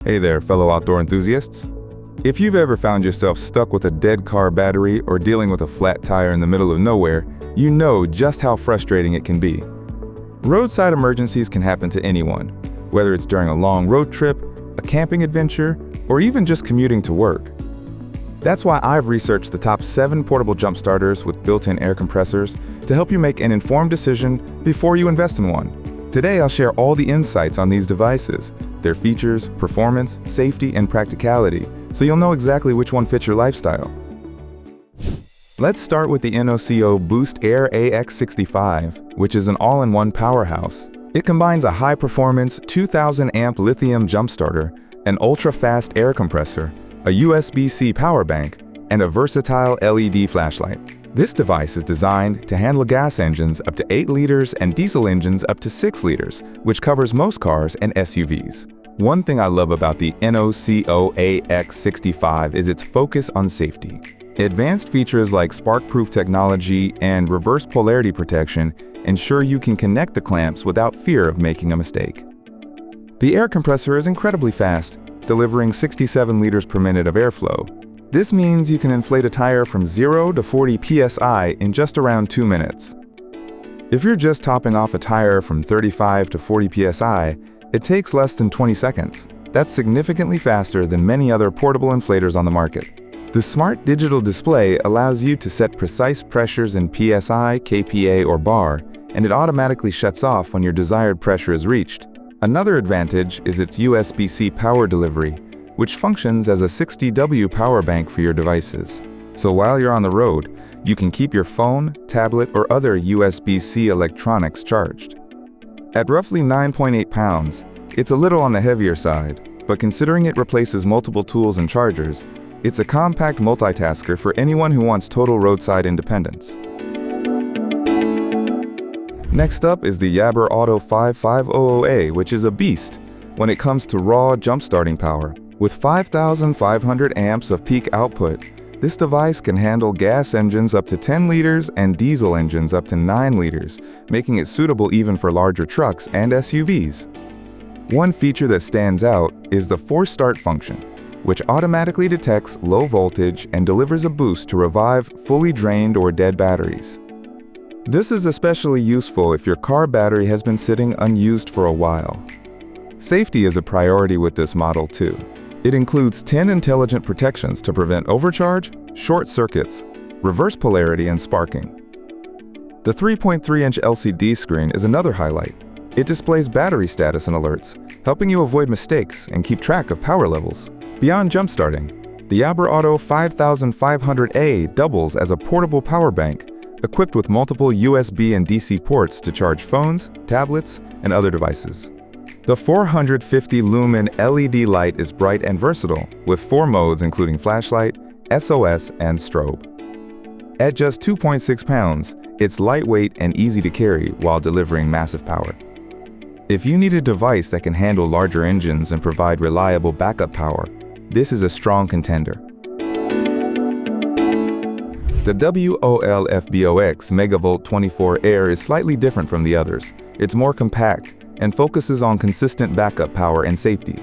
Hey there, fellow outdoor enthusiasts. If you've ever found yourself stuck with a dead car battery or dealing with a flat tire in the middle of nowhere, you know just how frustrating it can be. Roadside emergencies can happen to anyone, whether it's during a long road trip, a camping adventure, or even just commuting to work. That's why I've researched the top 7 portable jump starters with built-in air compressors to help you make an informed decision before you invest in one. Today I'll share all the insights on these devices, their features, performance, safety, and practicality, so you'll know exactly which one fits your lifestyle. Let's start with the NOCO Boost Air AX65, which is an all-in-one powerhouse. It combines a high-performance 2,000-amp lithium jump starter, an ultra-fast air compressor, a USB-C power bank, and a versatile LED flashlight. This device is designed to handle gas engines up to 8 liters and diesel engines up to 6 liters, which covers most cars and SUVs. One thing I love about the NOCO AX65 is its focus on safety. Advanced features like spark-proof technology and reverse polarity protection ensure you can connect the clamps without fear of making a mistake. The air compressor is incredibly fast, delivering 67 liters per minute of airflow. This means you can inflate a tire from 0 to 40 psi in just around 2 minutes. If you're just topping off a tire from 35 to 40 psi, it takes less than 20 seconds. That's significantly faster than many other portable inflators on the market. The smart digital display allows you to set precise pressures in psi, kPa, or bar, and it automatically shuts off when your desired pressure is reached. Another advantage is its USB-C power delivery, which functions as a 60W power bank for your devices. So while you're on the road, you can keep your phone, tablet, or other USB-C electronics charged. At roughly 9.8 pounds, it's a little on the heavier side, but considering it replaces multiple tools and chargers, it's a compact multitasker for anyone who wants total roadside independence. Next up is the Yaber Auto 5500A, which is a beast when it comes to raw jump-starting power. With 5,500 amps of peak output, this device can handle gas engines up to 10 liters and diesel engines up to 9 liters, making it suitable even for larger trucks and SUVs. One feature that stands out is the force start function, which automatically detects low voltage and delivers a boost to revive fully drained or dead batteries. This is especially useful if your car battery has been sitting unused for a while. Safety is a priority with this model too. It includes 10 intelligent protections to prevent overcharge, short circuits, reverse polarity, and sparking. The 3.3-inch LCD screen is another highlight. It displays battery status and alerts, helping you avoid mistakes and keep track of power levels. Beyond jump starting, the Aberado 5500A doubles as a portable power bank, equipped with multiple USB and DC ports to charge phones, tablets, and other devices. The 450-lumen LED light is bright and versatile, with 4 modes including flashlight, SOS, and strobe. At just 2.6 pounds, it's lightweight and easy to carry while delivering massive power. If you need a device that can handle larger engines and provide reliable backup power, this is a strong contender. The WOLFBOX MegaVolt 24 Air is slightly different from the others. It's more compact and focuses on consistent backup power and safety.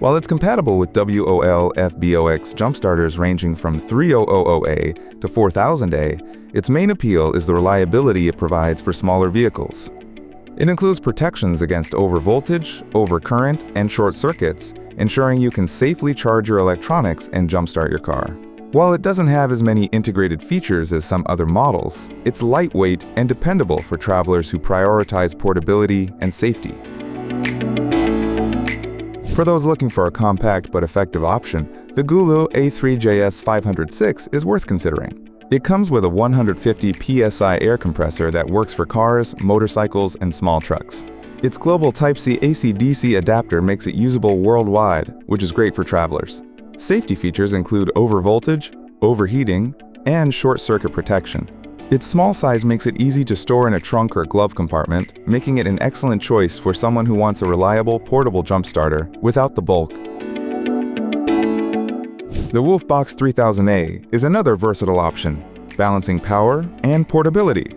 While it's compatible with WOLFBOX jump starters ranging from 3000A to 4000A, its main appeal is the reliability it provides for smaller vehicles. It includes protections against overvoltage, overcurrent, and short circuits, ensuring you can safely charge your electronics and jumpstart your car. While it doesn't have as many integrated features as some other models, it's lightweight and dependable for travelers who prioritize portability and safety. For those looking for a compact but effective option, the Gulu A3 JS-506 is worth considering. It comes with a 150 psi air compressor that works for cars, motorcycles, and small trucks. Its global Type-C AC/DC adapter makes it usable worldwide, which is great for travelers. Safety features include overvoltage, overheating, and short-circuit protection. Its small size makes it easy to store in a trunk or glove compartment, making it an excellent choice for someone who wants a reliable, portable jump starter without the bulk. The WOLFBOX 3000A is another versatile option, balancing power and portability.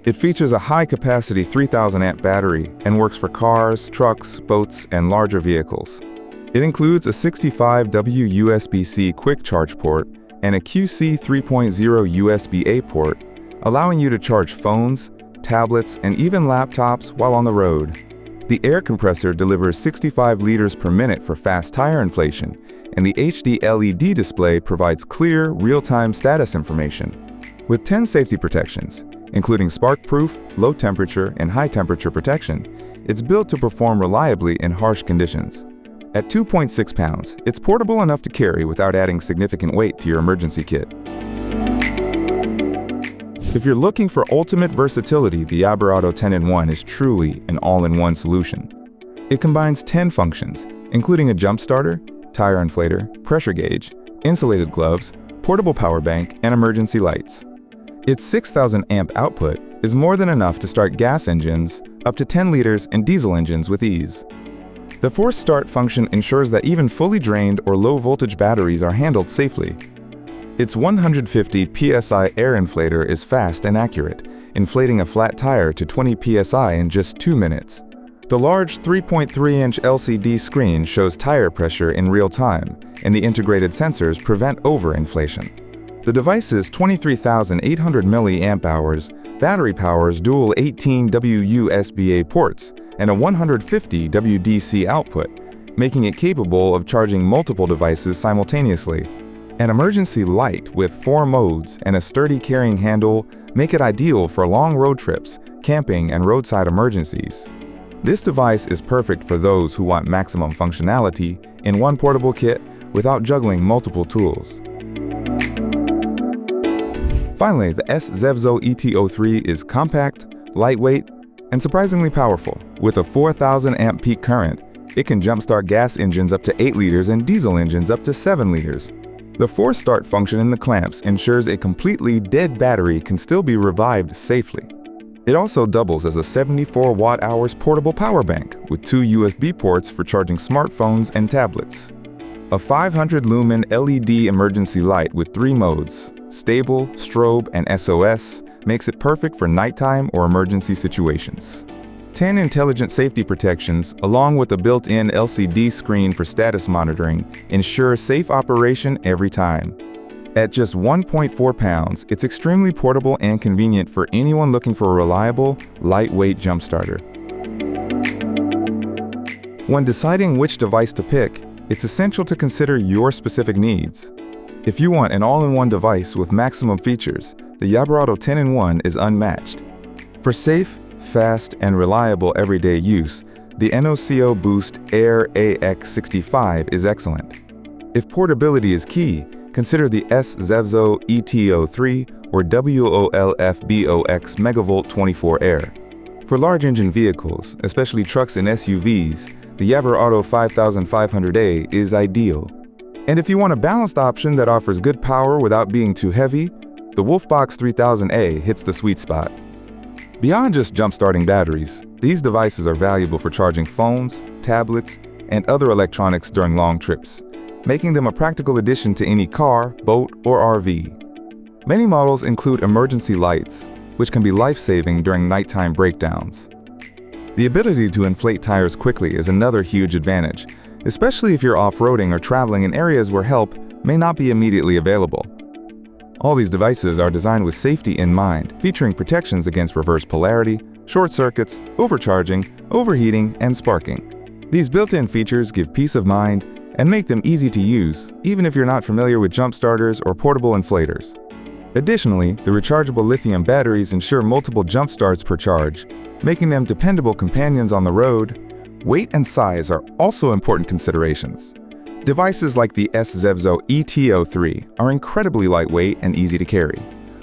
It features a high-capacity 3000-amp battery and works for cars, trucks, boats, and larger vehicles. It includes a 65W USB-C quick charge port and a QC 3.0 USB-A port, allowing you to charge phones, tablets, and even laptops while on the road. The air compressor delivers 65 liters per minute for fast tire inflation, and the HD LED display provides clear, real-time status information. With 10 safety protections, including spark-proof, low-temperature, and high-temperature protection, it's built to perform reliably in harsh conditions. At 2.6 pounds, it's portable enough to carry without adding significant weight to your emergency kit. If you're looking for ultimate versatility, the Aberado 10-in-1 is truly an all-in-one solution. It combines 10 functions, including a jump starter, tire inflator, pressure gauge, insulated gloves, portable power bank, and emergency lights. Its 6,000 amp output is more than enough to start gas engines up to 10 liters and diesel engines with ease. The force start function ensures that even fully drained or low-voltage batteries are handled safely. Its 150 psi air inflator is fast and accurate, inflating a flat tire to 20 psi in just 2 minutes. The large 3.3-inch LCD screen shows tire pressure in real time, and the integrated sensors prevent overinflation. The device's 23,800 mAh battery powers dual 18W USB-A ports and a 150W DC output, making it capable of charging multiple devices simultaneously. An emergency light with 4 modes and a sturdy carrying handle make it ideal for long road trips, camping, and roadside emergencies. This device is perfect for those who want maximum functionality in one portable kit without juggling multiple tools. Finally, the S-Zevzo ET03 is compact, lightweight, and surprisingly powerful. With a 4,000 amp peak current, it can jumpstart gas engines up to 8 liters and diesel engines up to 7 liters. The force start function in the clamps ensures a completely dead battery can still be revived safely. It also doubles as a 74 watt-hours portable power bank with 2 USB ports for charging smartphones and tablets. A 500-lumen LED emergency light with 3 modes, stable, strobe, and SOS, makes it perfect for nighttime or emergency situations. 10 intelligent safety protections, along with a built-in LCD screen for status monitoring, ensure safe operation every time. At just 1.4 pounds, it's extremely portable and convenient for anyone looking for a reliable, lightweight jump starter. When deciding which device to pick, it's essential to consider your specific needs. If you want an all-in-one device with maximum features, the YaberAuto 10-in-1 is unmatched. For safe, fast, and reliable everyday use, the NOCO Boost Air AX65 is excellent. If portability is key, consider the S-Zevzo ET03 or WOLFBOX MegaVolt 24 Air. For large engine vehicles, especially trucks and SUVs, the YaberAuto 5500A is ideal. And if you want a balanced option that offers good power without being too heavy, the WOLFBOX 3000A hits the sweet spot. Beyond just jump-starting batteries, these devices are valuable for charging phones, tablets, and other electronics during long trips, making them a practical addition to any car, boat, or RV. Many models include emergency lights, which can be life-saving during nighttime breakdowns. The ability to inflate tires quickly is another huge advantage, especially if you're off-roading or traveling in areas where help may not be immediately available. All these devices are designed with safety in mind, featuring protections against reverse polarity, short circuits, overcharging, overheating, and sparking. These built-in features give peace of mind and make them easy to use, even if you're not familiar with jump starters or portable inflators. Additionally, the rechargeable lithium batteries ensure multiple jump starts per charge, making them dependable companions on the road. Weight and size are also important considerations. Devices like the S-Zevzo ET03 are incredibly lightweight and easy to carry,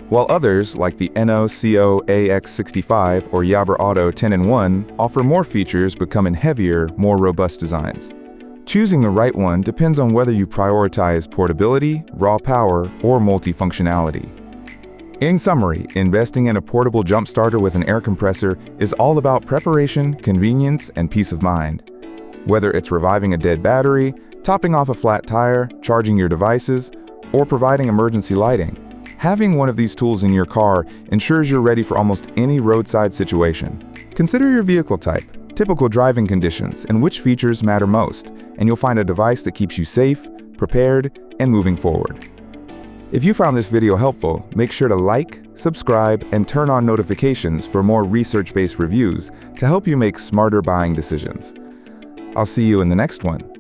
while others like the NOCO AX65 or YaberAuto 10-in-1 offer more features but come in heavier, more robust designs. Choosing the right one depends on whether you prioritize portability, raw power, or multifunctionality. In summary, investing in a portable jump starter with an air compressor is all about preparation, convenience, and peace of mind. Whether it's reviving a dead battery, topping off a flat tire, charging your devices, or providing emergency lighting, having one of these tools in your car ensures you're ready for almost any roadside situation. Consider your vehicle type, typical driving conditions, and which features matter most, and you'll find a device that keeps you safe, prepared, and moving forward. If you found this video helpful, make sure to like, subscribe, and turn on notifications for more research-based reviews to help you make smarter buying decisions. I'll see you in the next one.